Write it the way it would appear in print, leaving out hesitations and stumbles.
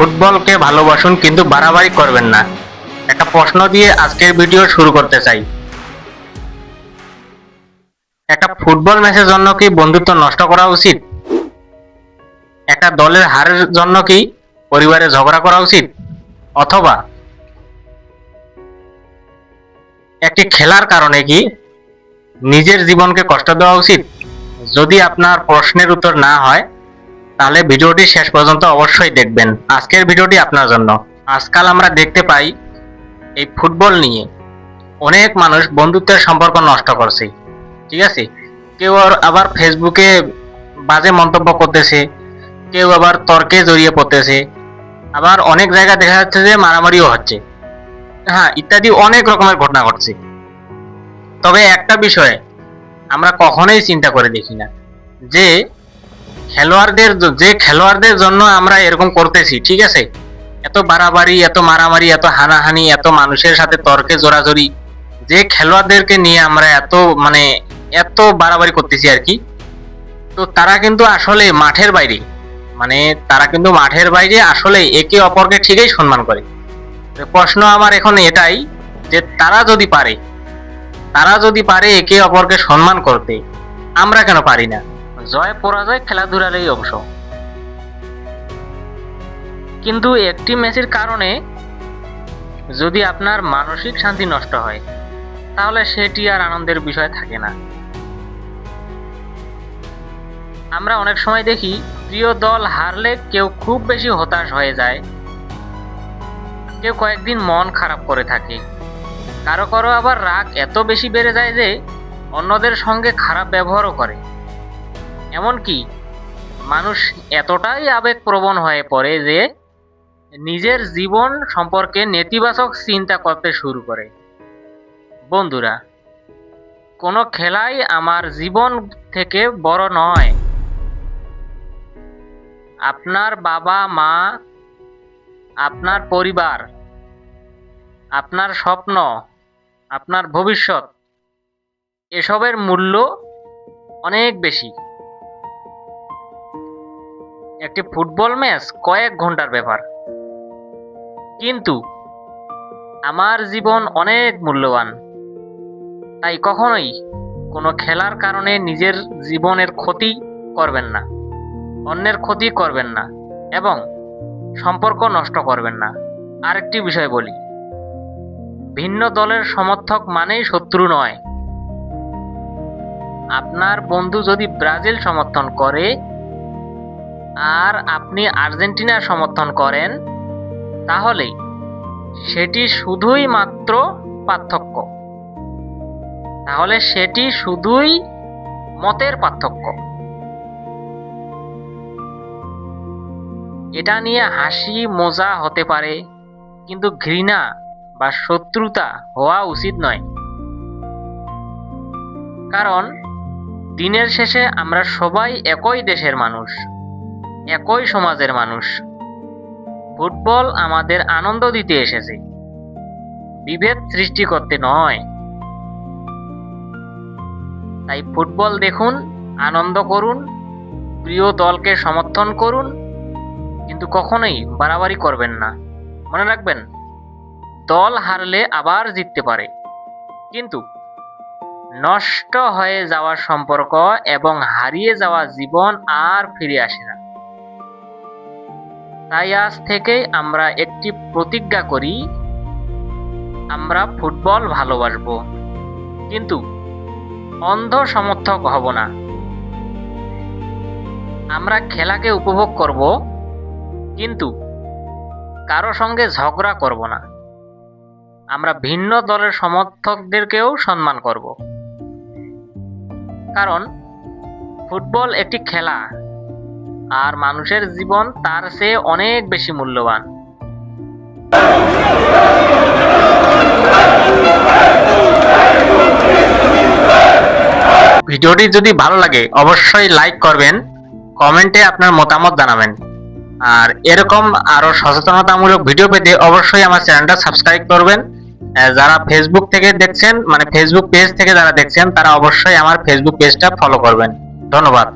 ফুটবলকে ভালোবাসুন, কিন্তু বাড়াবাড়ি করবেন না। একটা প্রশ্ন দিয়ে আজকের ভিডিও শুরু করতে চাই। একটা ফুটবল ম্যাচের জন্য কি বন্ধুত্ব নষ্ট করা উচিত? একটা দলের হারের জন্য কি পরিবারে ঝগড়া করা উচিত? অথবা একটি খেলার কারণে কি নিজের জীবনকে কষ্ট দেওয়া উচিত? যদি আপনার প্রশ্নের উত্তর না হয়, তাহলে ভিডিওটি শেষ পর্যন্ত অবশ্যই দেখবেন। আজকের ভিডিওটি আপনার জন্য। আজকাল আমরা দেখতে পাই এই ফুটবল নিয়ে অনেক মানুষ বন্ধুত্বের সম্পর্ক নষ্ট করছে। ঠিক আছে, কেউ আবার ফেসবুকে বাজে মন্তব্য করতেছে, কেউ আবার তর্কে জড়িয়ে পড়তেছে, আবার অনেক জায়গায় দেখা যাচ্ছে যে মারামারিও হচ্ছে, হ্যাঁ, ইত্যাদি অনেক রকমের ঘটনা ঘটছে। তবে একটা বিষয়ে আমরা কখনোই চিন্তা করে দেখি না যে খেলোয়াড়দের জন্য আমরা এরকম করতেছি, ঠিক আছে, এত বাড়াবাড়ি, এত মারামারি, এত হানাহানি, এত মানুষের সাথে তর্কে জোরাজোরি, যে খেলোয়াড়দেরকে নিয়ে আমরা এত বাড়াবাড়ি করতেছি আর কি, তো তারা কিন্তু আসলে মাঠের বাইরে আসলে একে অপরকে ঠিকই সম্মান করে। প্রশ্ন আমার এখন এটাই যে তারা যদি পারে একে অপরকে সম্মান করতে, আমরা কেন পারি না? জয় পরাজয় খেলাধুলারই অংশ, কিন্তু একটি ম্যাচের কারণে যদি আপনার মানসিক শান্তি নষ্ট হয়, তাহলে সেটি আর আনন্দের বিষয় থাকে না। আমরা অনেক সময় দেখি প্রিয় দল হারলে কেউ খুব বেশি হতাশ হয়ে যায়, কেউ কয়েকদিন মন খারাপ করে থাকে, কারো আবার রাগ এত বেশি বেড়ে যায় যে অন্যদের সঙ্গে খারাপ ব্যবহারও করে। এমনকি মানুষ এতটাই আবেগপ্রবণ হয়ে পড়ে যে নিজের জীবন সম্পর্কে নেতিবাচক চিন্তা করতে শুরু করে। বন্ধুরা, কোনো খেলাই আমার জীবন থেকে বড় নয়। আপনার বাবা মা, আপনার পরিবার, আপনার স্বপ্ন, আপনার ভবিষ্যৎ, এসবের মূল্য অনেক বেশি। একটি ফুটবল ম্যাচ কয়েক ঘন্টার ব্যাপার, কিন্তু আমার জীবন অনেক মূল্যবান। তাই কখনোই কোনো খেলার কারণে নিজের জীবনের ক্ষতি করবেন না, অন্যের ক্ষতি করবেন না, এবং সম্পর্ক নষ্ট করবেন না। আরেকটি বিষয় বলি, ভিন্ন দলের সমর্থক মানেই শত্রু নয়। আপনার বন্ধু যদি ব্রাজিল সমর্থন করে আর আপনি আর্জেন্টিনার সমর্থন করেন, তাহলে সেটি শুধুই মতের পার্থক্য। এটা নিয়ে হাসি মজা হতে পারে, কিন্তু ঘৃণা বা শত্রুতা হওয়া উচিত নয়। কারণ দিনের শেষে আমরা সবাই একই দেশের মানুষ, একই সমাজের মানুষ। ফুটবল আমাদের আনন্দ দিতে এসেছে, বিভেদ সৃষ্টি করতে নয়। তাই ফুটবল দেখুন, আনন্দ করুন, প্রিয় দলকে সমর্থন করুন, কিন্তু কখনোই বাড়াবাড়ি করবেন না। মনে রাখবেন, দল হারলে আবার জিততে পারে, কিন্তু নষ্ট হয়ে যাওয়া সম্পর্ক এবং হারিয়ে যাওয়া জীবন আর ফিরে আসে না। তাই আজ থেকেই আমরা একটি প্রতিজ্ঞা করি, আমরা ফুটবল ভালোবাসবো, কিন্তু অন্ধ সমর্থক হব না। আমরা খেলাকে উপভোগ করব, কিন্তু কারো সঙ্গে ঝগড়া করব না। আমরা ভিন্ন দলের সমর্থকদেরকেও সম্মান করব, কারণ ফুটবল একটি খেলা, আর মানুষের জীবন তার চেয়ে অনেক বেশি মূল্যবান। ভিডিওটি যদি ভালো লাগে অবশ্যই লাইক করবেন, কমেন্টে আপনার মতামত জানাবেন, আর এরকম আরো সচেতনতামূলক ভিডিও পেতে অবশ্যই আমার চ্যানেলটা সাবস্ক্রাইব করবেন। যারা ফেসবুক থেকে দেখছেন, ফেসবুক পেজ থেকে যারা দেখছেন, তারা অবশ্যই আমার ফেসবুক পেজটা ফলো করবেন। ধন্যবাদ।